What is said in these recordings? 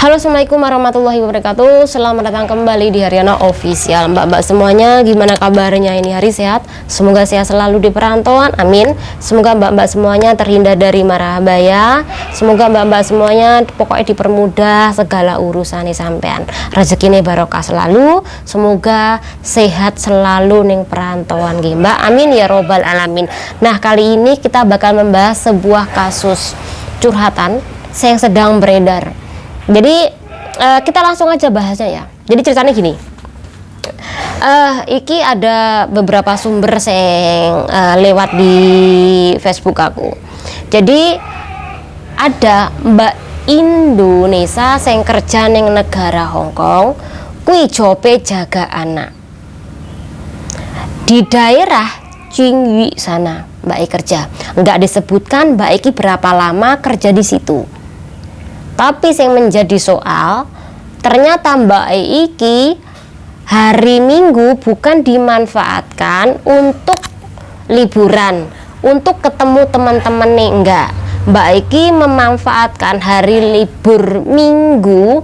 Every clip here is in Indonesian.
Halo, assalamualaikum warahmatullahi wabarakatuh. Selamat datang kembali di Haryana Official. Mbak-mbak semuanya, gimana kabarnya ini hari? Sehat? Semoga sehat selalu di perantauan, amin. Semoga mbak-mbak semuanya terhindar dari mara bahaya. Semoga mbak-mbak semuanya pokoknya dipermudah segala urusan sampean. Rezekinya barokah selalu. Semoga sehat selalu ning perantauan nggih, Mbak. Amin ya robbal alamin. Nah, kali ini kita bakal membahas sebuah kasus curhatan yang sedang beredar. Jadi kita langsung aja bahasnya ya. Jadi ceritanya gini, iki ada beberapa sumber yang lewat di Facebook aku. Jadi ada Mbak Indonesia yang kerja neng negara Hongkong, kui jope jaga anak di daerah Qingyu sana. Mbak I kerja, nggak disebutkan Mbak Iki berapa lama kerja di situ. Tapi yang menjadi soal, ternyata Mbak Iki hari Minggu bukan dimanfaatkan untuk liburan, untuk ketemu teman-teman nih, enggak. Mbak Iki memanfaatkan hari libur Minggu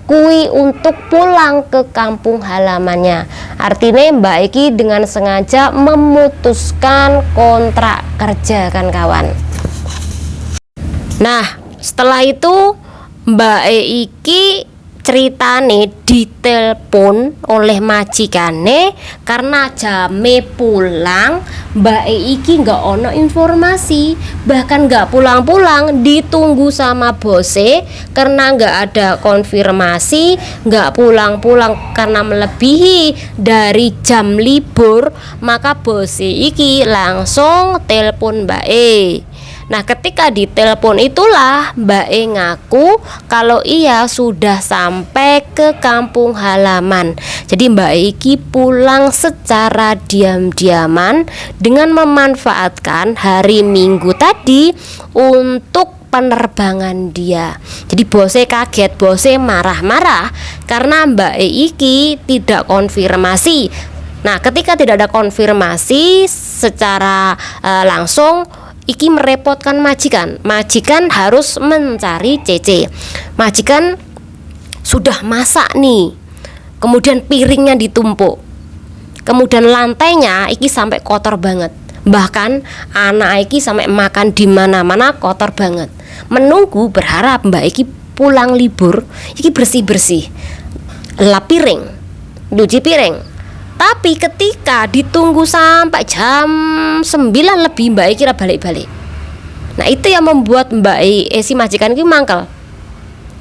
kui untuk pulang ke kampung halamannya. Artinya Mbak Iki dengan sengaja memutuskan kontrak kerja, kan kawan. Nah, setelah itu Mbak Iki ceritane ditelepon oleh majikane karena jame pulang Mbak Iki nggak ono informasi, bahkan nggak pulang-pulang, ditunggu sama bose karena nggak ada konfirmasi, nggak pulang-pulang karena melebihi dari jam libur, maka bose iki langsung telepon Mbak E. Nah, ketika ditelepon itulah Mbak E ngaku kalau ia sudah sampai ke kampung halaman. Jadi Mbak E iki pulang secara diam-diaman dengan memanfaatkan hari Minggu tadi untuk penerbangan dia. Jadi bose kaget, bose marah-marah karena Mbak E iki tidak konfirmasi. Nah, ketika tidak ada konfirmasi secara langsung, iki merepotkan majikan. Majikan harus mencari CC. Majikan sudah masak nih, kemudian piringnya ditumpuk, kemudian lantainya iki sampai kotor banget. Bahkan anak iki sampai makan di mana-mana kotor banget. Menunggu berharap Mbak iki pulang libur, iki bersih-bersih, lap piring, cuci piring. Tapi ketika ditunggu sampai jam 9 lebih Mbak I kira balik-balik. Nah, itu yang membuat Mbak I si majikan itu mangkel.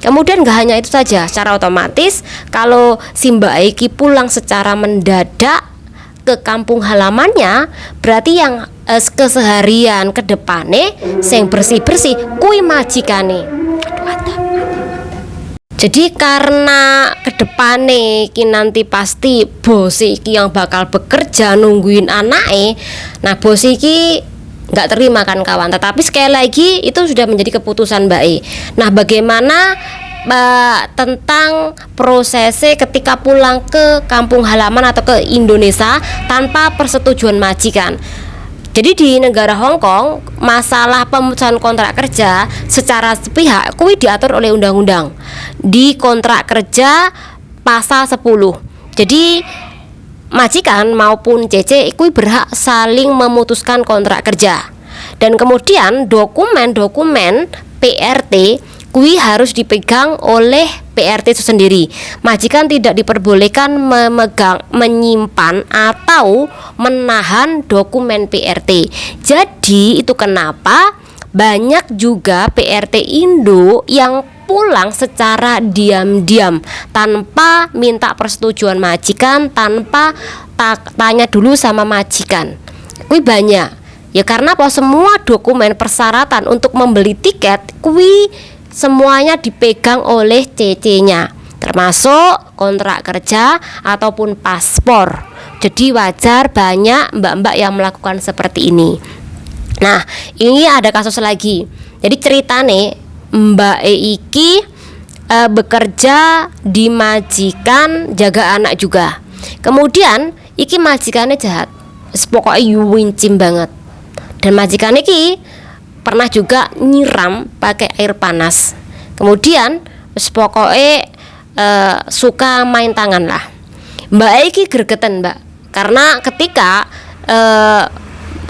Kemudian gak hanya itu saja, secara otomatis kalau si Mbak I pulang secara mendadak ke kampung halamannya, berarti yang keseharian ke depannya yang bersih-bersih kui majikane. Jadi karena kedepane ki nanti pasti bos iki yang bakal bekerja nungguin anake. Nah, bos iki nggak terima kan kawan. Tetapi sekali lagi itu sudah menjadi keputusan Mbak E. Nah, bagaimana tentang prosesnya ketika pulang ke kampung halaman atau ke Indonesia tanpa persetujuan majikan? Jadi di negara Hong Kong, masalah pemutusan kontrak kerja secara sepihak kuwi diatur oleh undang-undang di kontrak kerja pasal 10. Jadi majikan maupun CC kuwi berhak saling memutuskan kontrak kerja. Dan kemudian dokumen-dokumen PRT kuwi harus dipegang oleh PRT itu sendiri. Majikan tidak diperbolehkan memegang, menyimpan atau menahan dokumen PRT. Jadi itu kenapa banyak juga PRT Indo yang pulang secara diam-diam tanpa minta persetujuan majikan, tanpa tanya dulu sama majikan. Kuwi banyak. Ya karena apa? Semua dokumen persyaratan untuk membeli tiket kuwi semuanya dipegang oleh CC-nya, termasuk kontrak kerja ataupun paspor. Jadi wajar banyak mbak-mbak yang melakukan seperti ini. Nah, ini ada kasus lagi. Jadi ceritane Mbak Iki bekerja di majikan jaga anak juga. Kemudian iki majikannya jahat, pokoknya wincim banget. Dan majikan iki pernah juga nyiram pakai air panas. Kemudian Wis pokoke suka main tangan lah. Mbak iki gregeten, Mbak. Karena ketika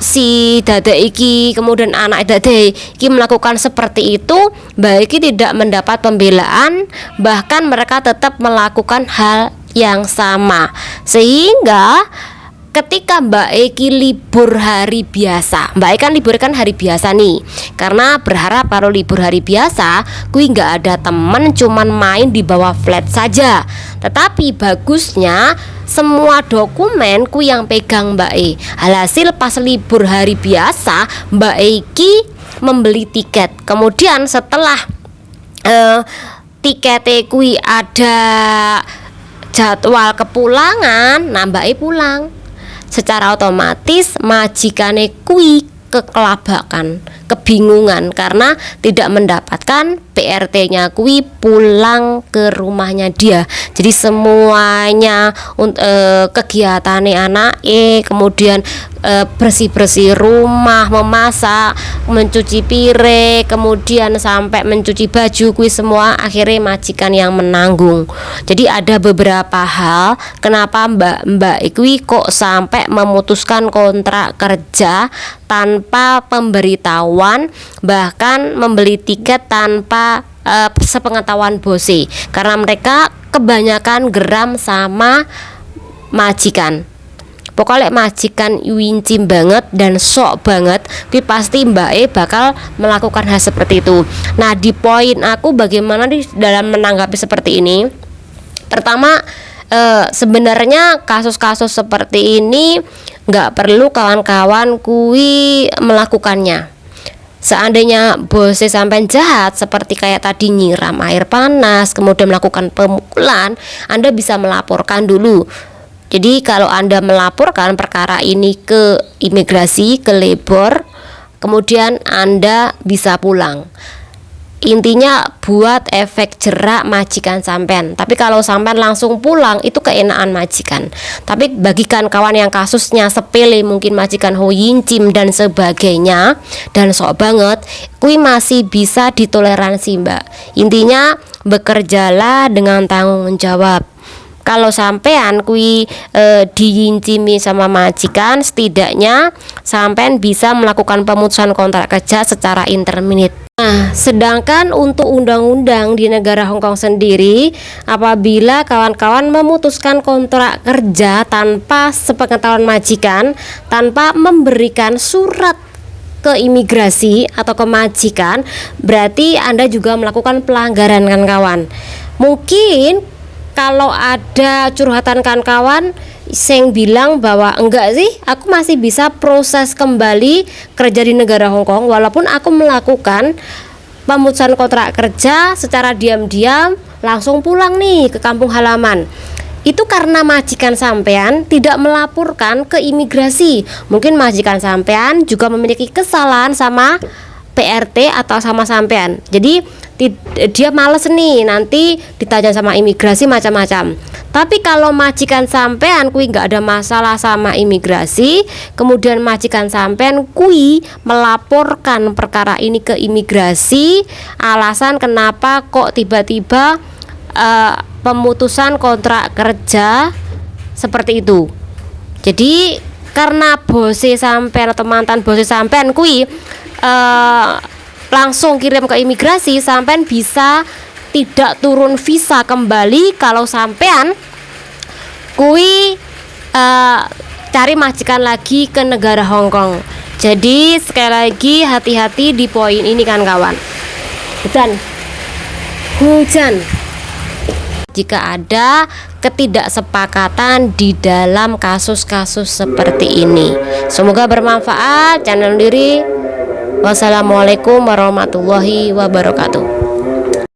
si Dade iki, kemudian anak Dade iki melakukan seperti itu, Mbak iki tidak mendapat pembelaan, bahkan mereka tetap melakukan hal yang sama. Sehingga ketika Mbak Eki libur hari biasa, Mbak Eki kan libur kan hari biasa nih, karena berharap kalau libur hari biasa kui nggak ada temen, cuman main di bawah flat saja. Tetapi bagusnya semua dokumen ku yang pegang Mbak E. Alhasil pas libur hari biasa Mbak Eki membeli tiket. Kemudian setelah tiketnya kui ada jadwal kepulangan, nah Mbak E pulang. Secara otomatis majikane kui kekelabakan, kebingungan karena tidak mendapatkan PRT-nya kui pulang ke rumahnya dia. Jadi semuanya kegiatannya anak kemudian bersih-bersih rumah, memasak, mencuci piring, kemudian sampai mencuci baju kui semua akhirnya majikan yang menanggung. Jadi ada beberapa hal kenapa Mbak kui kok sampai memutuskan kontrak kerja tanpa pemberitahuan, bahkan membeli tiket tanpa sepengetahuan bose, karena mereka kebanyakan geram sama majikan. Pokoknya majikan wincim banget dan sok banget, tapi pasti Mbak E bakal melakukan hal seperti itu. Nah, di poin aku bagaimana dalam menanggapi seperti ini. Pertama, sebenarnya kasus-kasus seperti ini nggak perlu kawan-kawan kui melakukannya. Seandainya bosnya sampai jahat seperti kayak tadi nyiram air panas, kemudian melakukan pemukulan, Anda bisa melaporkan dulu. Jadi kalau Anda melaporkan perkara ini ke imigrasi, ke labor, kemudian Anda bisa pulang. Intinya buat efek jerak majikan sampean. Tapi kalau sampean langsung pulang itu keenaan majikan. Tapi bagikan kawan yang kasusnya sepele, mungkin majikan hoyincim dan sebagainya dan sok banget, kui masih bisa ditoleransi, Mbak. Intinya bekerjalah dengan tanggung jawab. Kalau sampean kui diincimi sama majikan, setidaknya sampean bisa melakukan pemutusan kontrak kerja secara interminit. Nah, sedangkan untuk undang-undang di negara Hong Kong sendiri, apabila kawan-kawan memutuskan kontrak kerja tanpa sepengetahuan majikan, tanpa memberikan surat ke imigrasi atau ke majikan, berarti Anda juga melakukan pelanggaran, kan kawan. Mungkin kalau ada curhatan kawan-kawan yang bilang bahwa enggak sih, aku masih bisa proses kembali kerja di negara Hong Kong walaupun aku melakukan pemutusan kontrak kerja secara diam-diam, langsung pulang nih ke kampung halaman. Itu karena majikan sampean tidak melaporkan ke imigrasi. Mungkin majikan sampean juga memiliki kesalahan sama PRT atau sama sampean. Jadi dia males nih nanti ditanya sama imigrasi macam-macam. Tapi kalau majikan sampean kui nggak ada masalah sama imigrasi, kemudian majikan sampean kui melaporkan perkara ini ke imigrasi, alasan kenapa kok tiba-tiba pemutusan kontrak kerja seperti itu. Jadi karena bose sampean atau mantan bose sampean kui langsung kirim ke imigrasi, sampean bisa tidak turun visa kembali kalau sampean kui cari majikan lagi ke negara Hong Kong. Jadi sekali lagi hati-hati di poin ini, kan kawan. Hujan. Jika ada ketidaksepakatan di dalam kasus-kasus seperti ini, semoga bermanfaat. Channel diri. Wassalamualaikum warahmatullahi wabarakatuh.